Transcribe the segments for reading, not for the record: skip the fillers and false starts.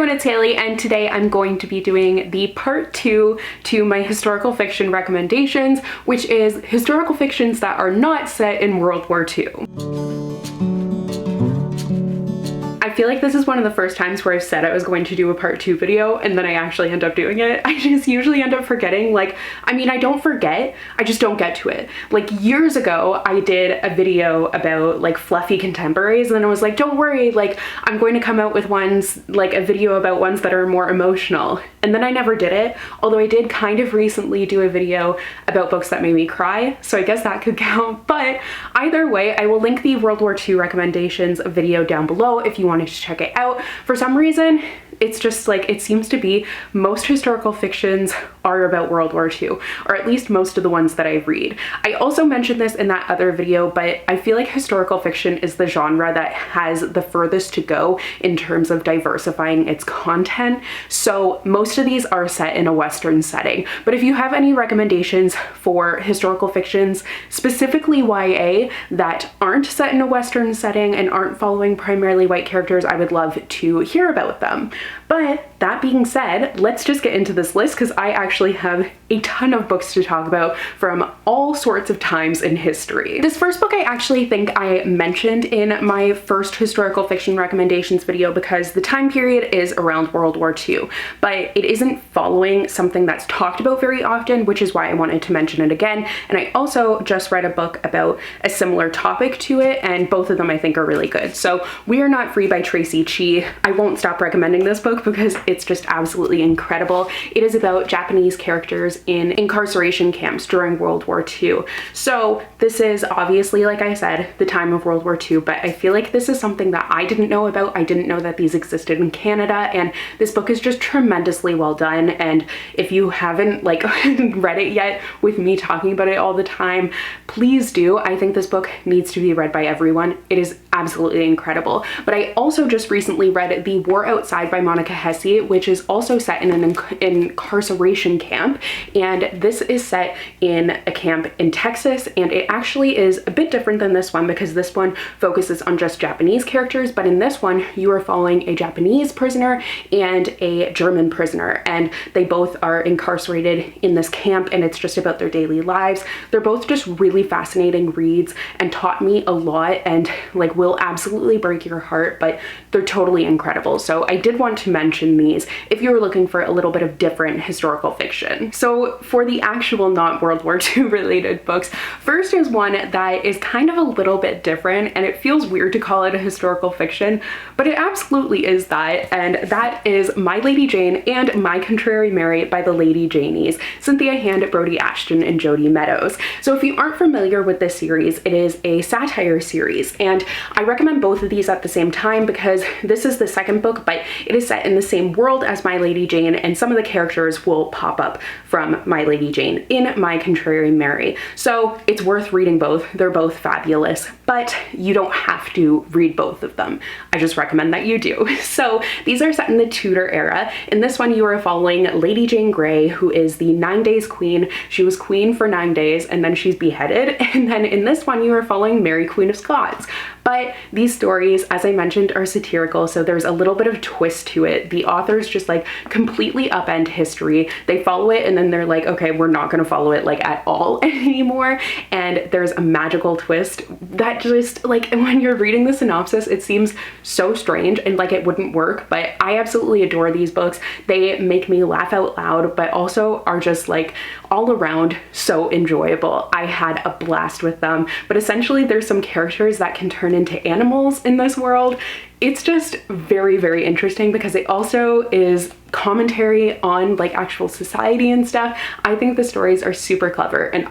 everyone, it's Hailey, and today I'm going to be doing the part 2 to my historical fiction recommendations, which is historical fictions that are not set in World War II. I feel like this is one of the first times where I've said I was going to do a part 2 video and then I actually end up doing it. I just usually end up forgetting. Like, I mean, I don't forget, I just don't get to it. Like years ago, I did a video about like fluffy contemporaries, and then I was like, don't worry, like I'm going to come out with ones, like a video about ones that are more emotional. And then I never did it, although I did kind of recently do a video about books that made me cry, so I guess that could count. But either way, I will link the World War II recommendations video down below if you wanted to check it out. For some reason, it's just like, it seems to be most historical fictions are about World War II, or at least most of the ones that I read. I also mentioned this in that other video, but I feel like historical fiction is the genre that has the furthest to go in terms of diversifying its content. So most of these are set in a Western setting. But if you have any recommendations for historical fictions, specifically YA, that aren't set in a Western setting and aren't following primarily white characters, I would love to hear about them. But that being said, let's just get into this list because I actually have a ton of books to talk about from all sorts of times in history. This first book I actually think I mentioned in my first historical fiction recommendations video because the time period is around World War II, but it isn't following something that's talked about very often, which is why I wanted to mention it again. And I also just read a book about a similar topic to it, and both of them I think are really good. So We Are Not Free by Tracy Chee. I won't stop recommending this book because it's just absolutely incredible. It is about Japanese characters in incarceration camps during World War II. So this is obviously, like I said, the time of World War II, but I feel like this is something that I didn't know about. I didn't know that these existed in Canada, and this book is just tremendously well done. And if you haven't like read it yet with me talking about it all the time, please do. I think this book needs to be read by everyone. It is absolutely incredible. But I also just recently read The War Outside by Monica Hesse, which is also set in an incarceration camp, and this is set in a camp in Texas, and it actually is a bit different than this one because this one focuses on just Japanese characters, but in this one you are following a Japanese prisoner and a German prisoner, and they both are incarcerated in this camp, and it's just about their daily lives. They're both just really fascinating reads and taught me a lot, and like will absolutely break your heart, but they're totally incredible. So I did want to mention these if you were looking for a little bit of different historical fiction. So for the actual not World War II related books, first is one that is kind of a little bit different, and it feels weird to call it a historical fiction, but it absolutely is that, and that is My Lady Jane and My Contrary Mary by the Lady Janies, Cynthia Hand, Brody Ashton, and Jody Meadows. So if you aren't familiar with this series, it is a satire series, and I recommend both of these at the same time because this is the second book, but it is set in the same world as My Lady Jane, and some of the characters will pop up from My Lady Jane in My Contrary Mary. So it's worth reading both. They're both fabulous, but you don't have to read both of them. I just recommend that you do. So these are set in the Tudor era. In this one, you are following Lady Jane Grey, who is the 9 days queen. She was queen for 9 days and then she's beheaded. And then in this one, you are following Mary, Queen of Scots. But these stories, as I mentioned, are satirical, so there's a little bit of twist to it. The authors just like completely upend history. They follow it and then they're like, okay, we're not gonna follow it like at all anymore. And there's a magical twist that just like, when you're reading the synopsis, it seems so strange and like it wouldn't work, but I absolutely adore these books. They make me laugh out loud, but also are just like all around so enjoyable. I had a blast with them, but essentially there's some characters that can turn into animals in this world. It's just very, very interesting because it also is commentary on like actual society and stuff. I think the stories are super clever, and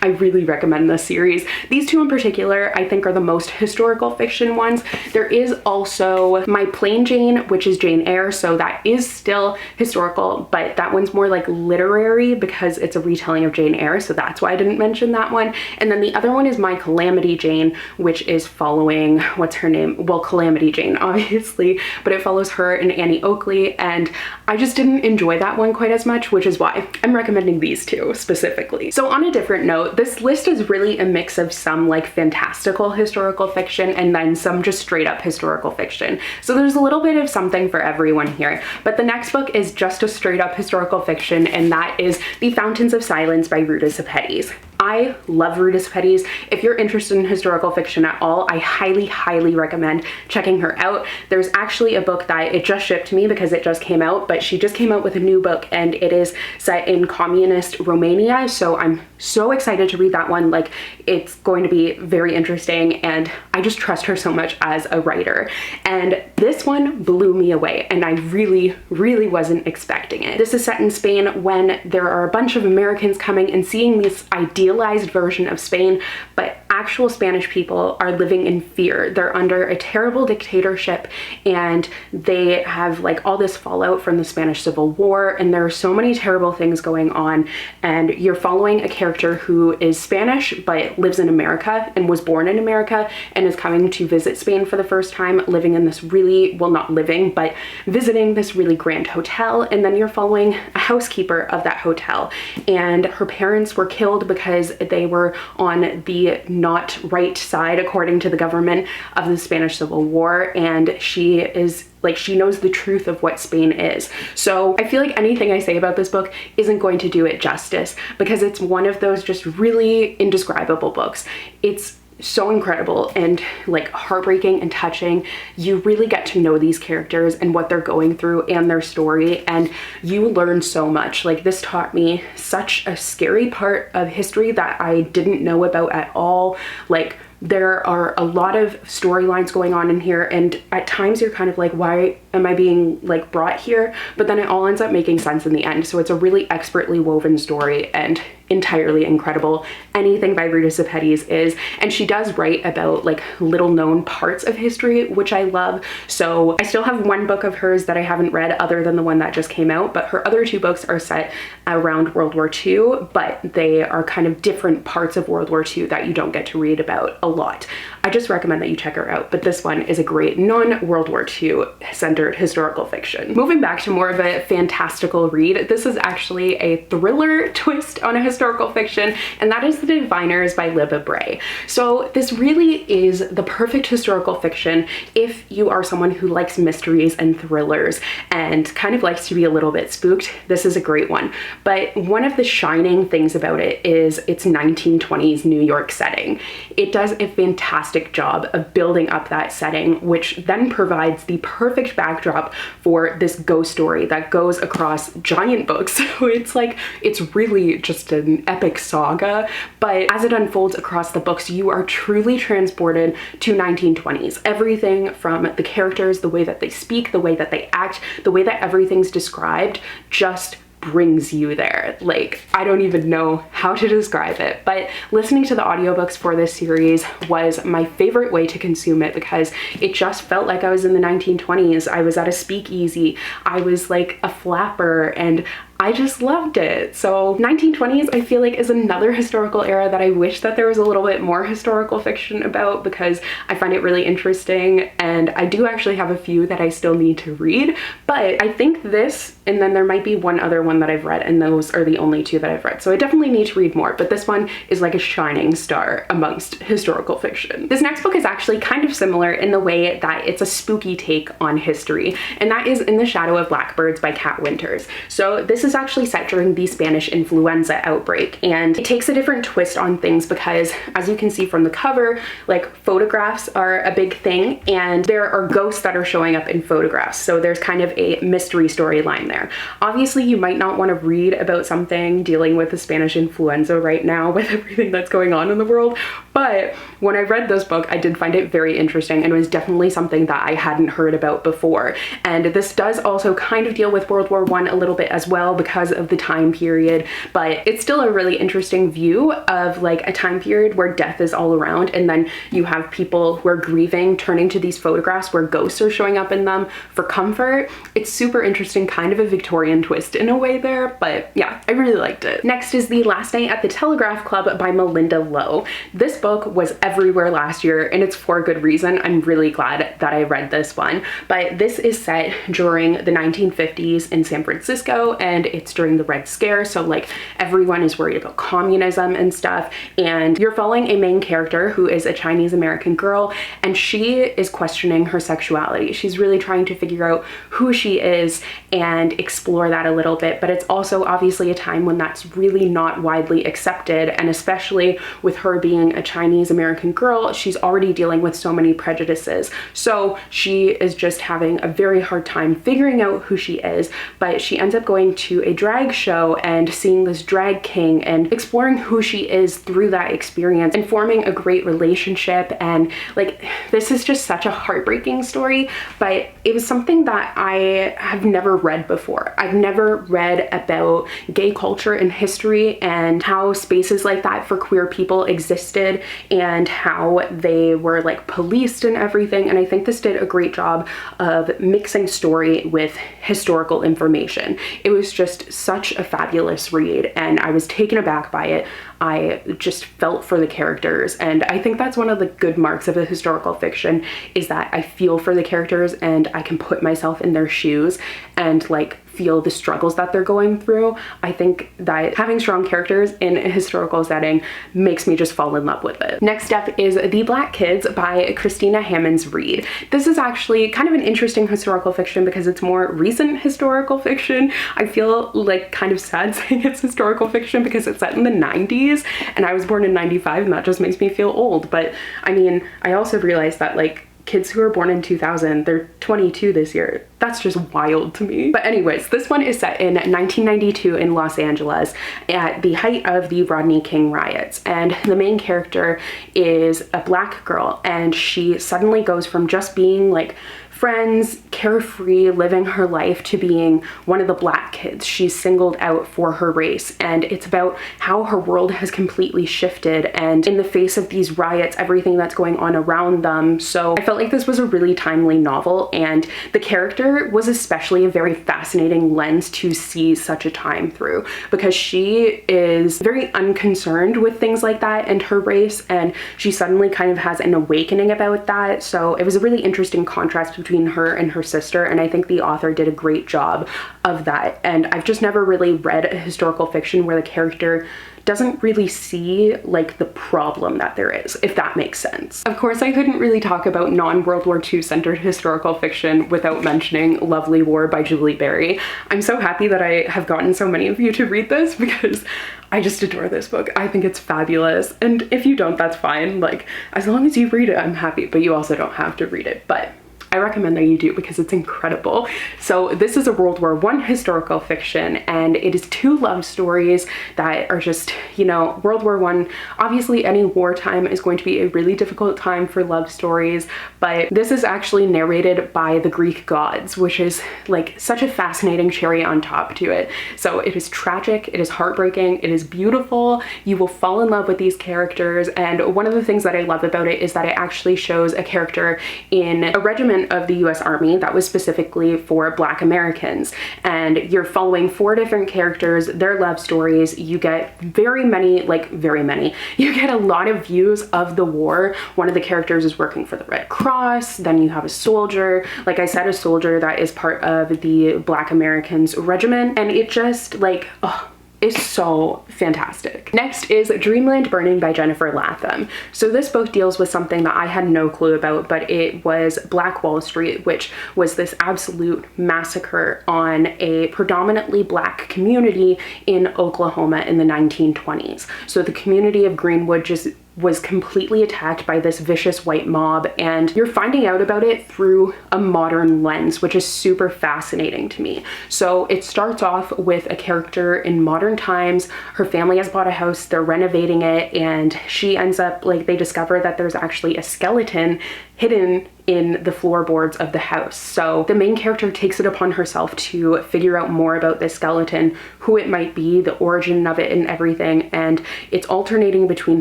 I really recommend this series. These two in particular, I think, are the most historical fiction ones. There is also My Plain Jane, which is Jane Eyre, so that is still historical, but that one's more like literary because it's a retelling of Jane Eyre, so that's why I didn't mention that one. And then the other one is My Calamity Jane, which is following, what's her name? Well, Calamity Jane, obviously, but it follows her and Annie Oakley, and I just didn't enjoy that one quite as much, which is why I'm recommending these two specifically. So on a different note, this list is really a mix of some like fantastical historical fiction and then some just straight up historical fiction. So there's a little bit of something for everyone here. But the next book is just a straight up historical fiction, and that is The Fountains of Silence by Ruta Sepetys. I love Ruta Sepetys. If you're interested in historical fiction at all, I highly, highly recommend checking her out. There's actually a book that it just shipped to me because it just came out, but she just came out with a new book and it is set in communist Romania. So I'm so excited to read that one. Like, it's going to be very interesting and I just trust her so much as a writer. And this one blew me away and I really, really wasn't expecting it. This is set in Spain when there are a bunch of Americans coming and seeing this idealized version of Spain, but actual Spanish people are living in fear. They're under a terrible dictatorship and they have like all this fallout from the Spanish Civil War, and there are so many terrible things going on, and you're following a character who is Spanish but lives in America and was born in America and is coming to visit Spain for the first time, living in this really, well, not living, but visiting this really grand hotel. And then you're following a housekeeper of that hotel, and her parents were killed because they were on the not right side, according to the government, of the Spanish Civil War, and she is like, she knows the truth of what Spain is. So I feel like anything I say about this book isn't going to do it justice because it's one of those just really indescribable books. It's so incredible and like heartbreaking and touching. You really get to know these characters and what they're going through and their story, and you learn so much. Like, this taught me such a scary part of history that I didn't know about at all. Like, there are a lot of storylines going on in here, and at times you're kind of like, why am I being like brought here? But then it all ends up making sense in the end. So it's a really expertly woven story and entirely incredible. Anything by Ruta Sepetys is, and she does write about like little known parts of history, which I love. So I still have one book of hers that I haven't read other than the one that just came out, but her other two books are set around World War II, but they are kind of different parts of World War II that you don't get to read about a lot. I just recommend that you check her out, but this one is a great non-World War II centered historical fiction. Moving back to more of a fantastical read, this is actually a thriller twist on a historical fiction, and that is The Diviners by WW2. So this really is the perfect historical fiction if you are someone who likes mysteries and thrillers and kind of likes to be a little bit spooked. This is a great one. But one of the shining things about it is its 1920s New York setting. It does a fantastic job of building up that setting, which then provides the perfect backdrop for this ghost story that goes across giant books. So it's like, it's really just an epic saga, but as it unfolds across the books, you are truly transported to 1920s. Everything from the characters, the way that they speak, the way that they act, the way that everything's described just brings you there. Like, I don't even know how to describe it, but listening to the audiobooks for this series was my favorite way to consume it because it just felt like I was in the 1920s. I was at a speakeasy. I was like a flapper, and I just loved it. So 1920s, I feel like, is another historical era that I wish that there was a little bit more historical fiction about because I find it really interesting, and I do actually have a few that I still need to read, but I think this, and then there might be one other one that I've read, and those are the only two that I've read. So I definitely need to read more, but this one is like a shining star amongst historical fiction. This next book is actually kind of similar in the way that it's a spooky take on history, and that is In the Shadow of Blackbirds by Kat Winters. So this is actually set during the Spanish influenza outbreak, and it takes a different twist on things because, as you can see from the cover, like, photographs are a big thing, and there are ghosts that are showing up in photographs. So there's kind of a mystery storyline there. Obviously, you might not want to read about something dealing with the Spanish influenza right now with everything that's going on in the world, but when I read this book, I did find it very interesting, and it was definitely something that I hadn't heard about before. And this does also kind of deal with World War I a little bit as well because of the time period, but it's still a really interesting view of like a time period where death is all around, and then you have people who are grieving turning to these photographs where ghosts are showing up in them for comfort. It's super interesting, kind of a Victorian twist in a way there, but yeah, I really liked it. Next is The Last Night at the Telegraph Club by Melinda Lowe. This book was everywhere last year, and it's for good reason. I'm really glad that I read this one, but this is set during the 1950s in San Francisco, and and it's during the Red Scare, so like everyone is worried about communism and stuff, and you're following a main character who is a Chinese American girl, and she is questioning her sexuality. She's really trying to figure out who she is and explore that a little bit, but it's also obviously a time when that's really not widely accepted, and especially with her being a Chinese American girl, she's already dealing with so many prejudices. So she is just having a very hard time figuring out who she is, but she ends up going to a drag show and seeing this drag king and exploring who she is through that experience and forming a great relationship. And like, this is just such a heartbreaking story, but it was something that I have never read before. I've never read about gay culture and history and how spaces like that for queer people existed and how they were like policed and everything. And I think this did a great job of mixing story with historical information. It was just such a fabulous read, and I was taken aback by it. I just felt for the characters, and I think that's one of the good marks of a historical fiction, is that I feel for the characters and I can put myself in their shoes and like feel the struggles that they're going through. I think that having strong characters in a historical setting makes me just fall in love with it. Next up is The Black Kids by Christina Hammonds Reed. This is actually kind of an interesting historical fiction because it's more recent historical fiction. I feel like kind of sad saying it's historical fiction because it's set in the 90s and I was born in 95, and that just makes me feel old. But I mean, I also realized that like kids who are born in 2000, they're 22 this year. That's just wild to me. But anyways, this one is set in 1992 in Los Angeles at the height of the Rodney King riots. And the main character is a black girl, and she suddenly goes from just being like friends, carefree, living her life, to being one of the black kids. She's singled out for her race, and it's about how her world has completely shifted, and in the face of these riots, everything that's going on around them. So I felt like this was a really timely novel, and the character was especially a very fascinating lens to see such a time through, because she is very unconcerned with things like that and her race, and she suddenly kind of has an awakening about that. So it was a really interesting contrast between her and her sister, and I think the author did a great job of that. And I've just never really read a historical fiction where the character doesn't really see like the problem that there is, if that makes sense. Of course, I couldn't really talk about non-World War II centered historical fiction without mentioning Lovely War by Julie Berry. I'm so happy that I have gotten so many of you to read this because I just adore this book. I think it's fabulous. And if you don't, that's fine. Like, as long as you read it, I'm happy, but you also don't have to read it. But I recommend that you do because it's incredible. So this is a World War I historical fiction, and it is two love stories that are just, you know, World War I, obviously any wartime is going to be a really difficult time for love stories, but this is actually narrated by the Greek gods, which is like such a fascinating cherry on top to it. So it is tragic, it is heartbreaking, it is beautiful, you will fall in love with these characters, and one of the things that I love about it is that it actually shows a character in a regiment of the US Army that was specifically for Black Americans, and you're following 4 different characters, their love stories. You get you get a lot of views of the war. One of the characters is working for the Red Cross, then you have a soldier, like I said, a soldier that is part of the Black Americans regiment, and it just like, oh, is so fantastic. Next is Dreamland Burning by Jennifer Latham. So this book deals with something that I had no clue about, but it was Black Wall Street, which was this absolute massacre on a predominantly Black community in Oklahoma in the 1920s. So the community of Greenwood just was completely attacked by this vicious white mob, and you're finding out about it through a modern lens, which is super fascinating to me. So it starts off with a character in modern times. Her family has bought a house, they're renovating it, and she ends up, like, they discover that there's actually a skeleton hidden in the floorboards of the house. So the main character takes it upon herself to figure out more about this skeleton, who it might be, the origin of it and everything, and it's alternating between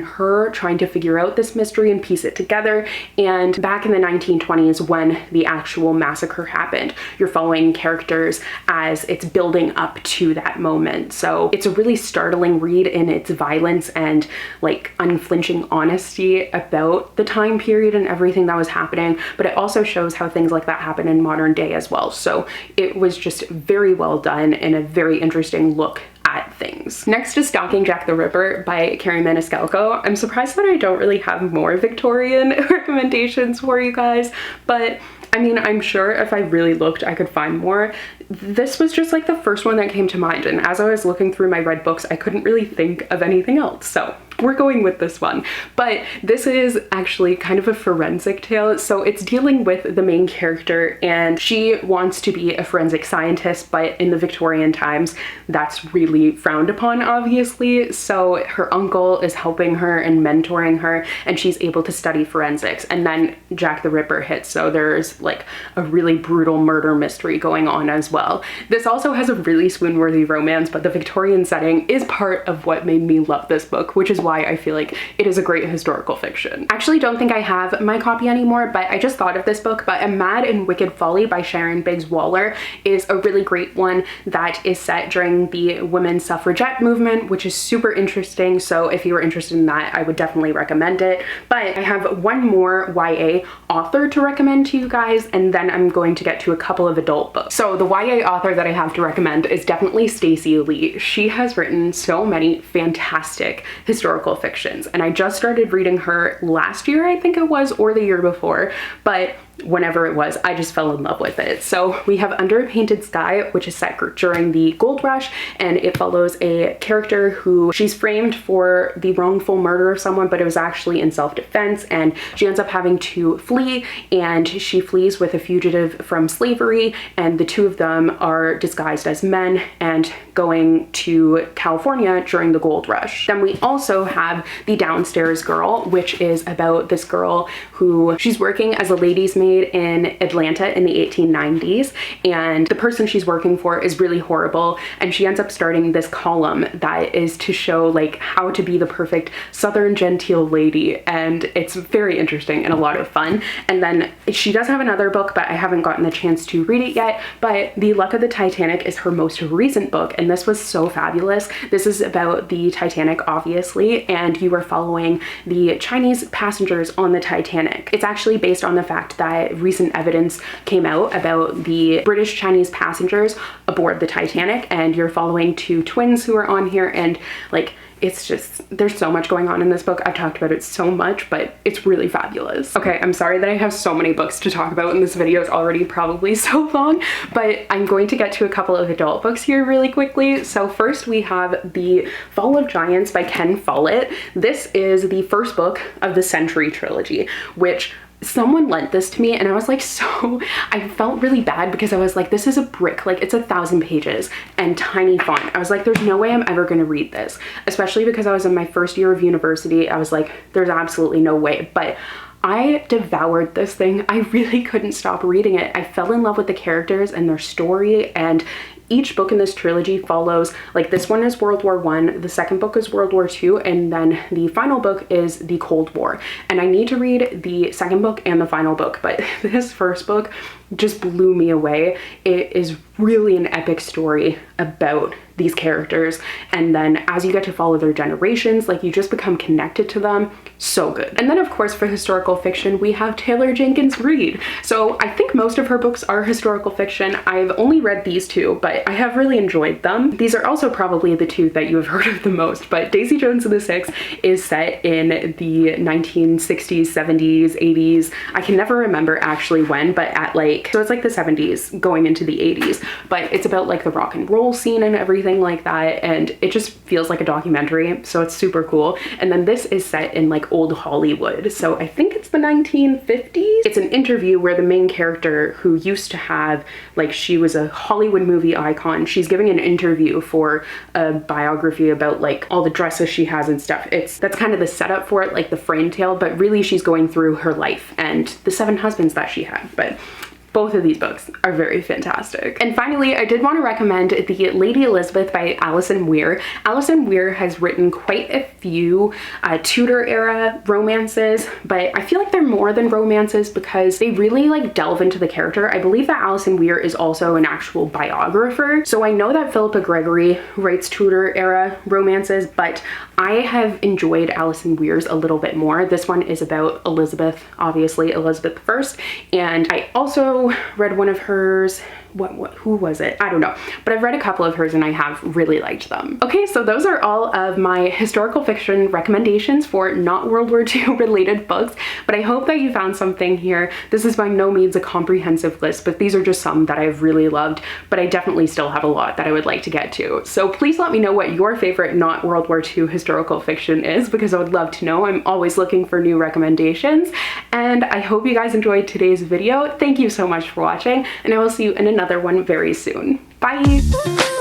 her trying to figure out this mystery and piece it together, and back in the 1920s when the actual massacre happened. You're following characters as it's building up to that moment. So it's a really startling read in its violence and like unflinching honesty about the time period and everything that was happening, but it also shows how things like that happen in modern day as well. So it was just very well done and a very interesting look at things. Next is Stalking Jack the Ripper by Carrie Maniscalco. I'm surprised that I don't really have more Victorian recommendations for you guys, but I mean, I'm sure if I really looked, I could find more. This was just like the first one that came to mind, and as I was looking through my read books, I couldn't really think of anything else, so we're going with this one. But this is actually kind of a forensic tale, so it's dealing with the main character, and she wants to be a forensic scientist, but in the Victorian times, that's really frowned upon, obviously. So her uncle is helping her and mentoring her, and she's able to study forensics. And then Jack the Ripper hits, so there's like a really brutal murder mystery going on as well. This also has a really swoon-worthy romance, but the Victorian setting is part of what made me love this book, which is why I feel like it is a great historical fiction. I actually don't think I have my copy anymore, but I just thought of this book, but A Mad and Wicked Folly by Sharon Biggs Waller is a really great one that is set during the women's suffragette movement, which is super interesting. So if you were interested in that, I would definitely recommend it. But I have one more YA author to recommend to you guys, and then I'm going to get to a couple of adult books. So the YA author that I have to recommend is definitely Stacey Lee. She has written so many fantastic historical fictions, and I just started reading her last year, I think it was, or the year before, but whenever it was, I just fell in love with it. So we have Under a Painted Sky, which is set during the gold rush, and it follows a character who she's framed for the wrongful murder of someone, but it was actually in self-defense, and she ends up having to flee, and she flees with a fugitive from slavery, and the two of them are disguised as men and going to California during the gold rush. Then we also have The Downstairs Girl, which is about this girl who she's working as a ladies' maid in Atlanta in the 1890s, and the person she's working for is really horrible, and she ends up starting this column that is to show like how to be the perfect southern genteel lady, and it's very interesting and a lot of fun. And then she does have another book, but I haven't gotten the chance to read it yet, but The Luck of the Titanic is her most recent book, and this was so fabulous. This is about the Titanic, obviously, and you are following the Chinese passengers on the Titanic. It's actually based on the fact that recent evidence came out about the British Chinese passengers aboard the Titanic, and you're following two twins who are on here, and like it's just, there's so much going on in this book. I've talked about it so much, but it's really fabulous. Okay, I'm sorry that I have so many books to talk about, and this video is already probably so long, but I'm going to get to a couple of adult books here really quickly. So first we have The Fall of Giants by Ken Follett. This is the first book of the Century trilogy, which someone lent this to me, and I was like, I felt really bad because I was like, this is a brick, like it's 1,000 pages and tiny font. I was like, there's no way I'm ever gonna read this, especially because I was in my first year of university. I was like, there's absolutely no way, but I devoured this thing. I really couldn't stop reading it. I fell in love with the characters and their story, and each book in this trilogy follows, like this one is World War I, the second book is World War II, and then the final book is the Cold War. And I need to read the second book and the final book, but this first book just blew me away. It is really an epic story about these characters, and then as you get to follow their generations, like you just become connected to them. So good. And then of course for historical fiction we have Taylor Jenkins Reid. So I think most of her books are historical fiction. I've only read these two, but I have really enjoyed them. These are also probably the two that you have heard of the most, but Daisy Jones and the Six is set in the 1960s, 70s, 80s. I can never remember actually when, but at like, so it's like the 70s going into the 80s, but it's about like the rock and roll scene and everything like that, and it just feels like a documentary, so it's super cool. And then this is set in like old Hollywood, so I think it's the 1950s. It's an interview where the main character, who used to have, like, she was a Hollywood movie icon, she's giving an interview for a biography about like all the dresses she has and stuff. That's kind of the setup for it, like the frame tale, but really she's going through her life and the 7 husbands that she had. But Both of these books are very fantastic. And finally, I did want to recommend The Lady Elizabeth by Alison Weir. Alison Weir has written quite a few Tudor era romances, but I feel like they're more than romances because they really like delve into the character. I believe that Alison Weir is also an actual biographer. So I know that Philippa Gregory writes Tudor era romances, but I have enjoyed Alison Weir's a little bit more. This one is about Elizabeth, obviously Elizabeth I, and I also read one of hers. Who was it? I don't know, but I've read a couple of hers and I have really liked them. Okay, so those are all of my historical fiction recommendations for not World War II related books, but I hope that you found something here. This is by no means a comprehensive list, but these are just some that I've really loved, but I definitely still have a lot that I would like to get to. So please let me know what your favorite not World War II historical fiction is, because I would love to know. I'm always looking for new recommendations, and I hope you guys enjoyed today's video. Thank you so much for watching, and I will see you in another one very soon. Bye!